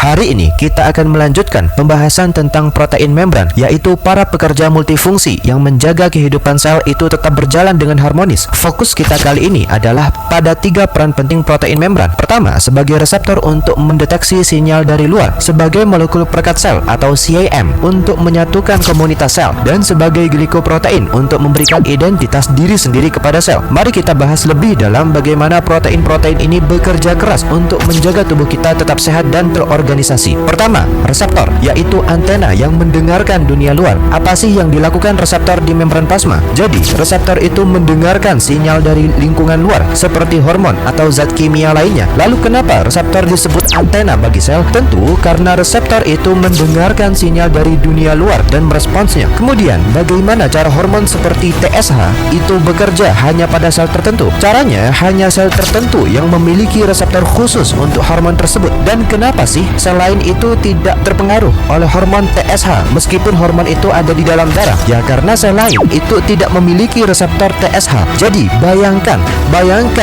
Hari ini kita akan melanjutkan pembahasan tentang protein membran, yaitu para pekerja multifungsi yang menjaga kehidupan sel itu tetap berjalan dengan harmonis. Fokus kita kali ini adalah pada 3 peran penting protein membran. Pertama, sebagai reseptor untuk mendeteksi sinyal dari luar, sebagai molekul perekat sel atau CAM untuk menyatukan komunitas sel, dan sebagai glikoprotein untuk memberikan identitas diri sendiri kepada sel. Mari kita bahas lebih dalam bagaimana protein-protein ini bekerja keras untuk menjaga tubuh kita tetap sehat dan terorganisasi. Pertama, reseptor, yaitu antena yang mendengarkan dunia luar. Apa sih yang dilakukan reseptor di membran plasma? Jadi, reseptor itu mendengarkan sinyal dari lingkungan luar seperti hormon atau zat kimia lainnya. Lalu kenapa reseptor disebut antena bagi sel? Tentu karena reseptor itu mendengarkan sinyal dari dunia luar dan meresponsnya. Kemudian, bagaimana cara hormon seperti TSH itu bekerja hanya pada sel tertentu? Caranya, hanya sel tertentu yang memiliki reseptor khusus untuk hormon tersebut. Dan kenapa sih sel lain itu tidak terpengaruh oleh hormon TSH meskipun hormon itu ada di dalam darah? Ya karena sel lain itu tidak memiliki reseptor TSH. Jadi bayangkan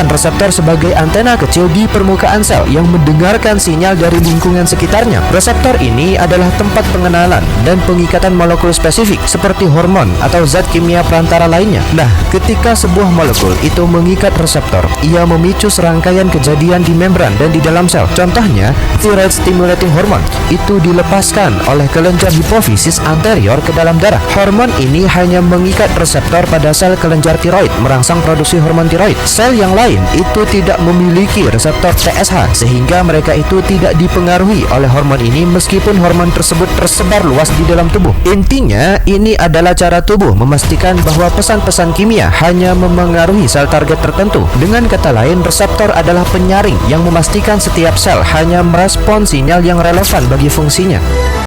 reseptor sebagai antena kecil di permukaan sel yang mendengarkan sinyal dari lingkungan sekitarnya. Reseptor ini adalah tempat pengenalan dan pengikatan molekul spesifik seperti hormon atau zat kimia perantara lainnya. Nah, ketika sebuah molekul itu mengikat reseptor, ia memicu serangkaian kejadian di membran dan di dalam sel. Contohnya, thyroid stimulating hormone itu dilepaskan oleh kelenjar hipofisis anterior ke dalam darah. Hormon ini hanya mengikat reseptor pada sel kelenjar tiroid, merangsang produksi hormon tiroid. Sel yang lain itu tidak memiliki reseptor TSH sehingga mereka itu tidak dipengaruhi oleh hormon ini meskipun hormon tersebut tersebar luas di dalam tubuh. Intinya, ini adalah cara tubuh memastikan bahwa pesan-pesan kimia hanya memengaruhi sel target tertentu. Dengan kata lain, reseptor adalah penyaring yang memastikan setiap sel hanya merespons sinyal yang relevan bagi fungsinya.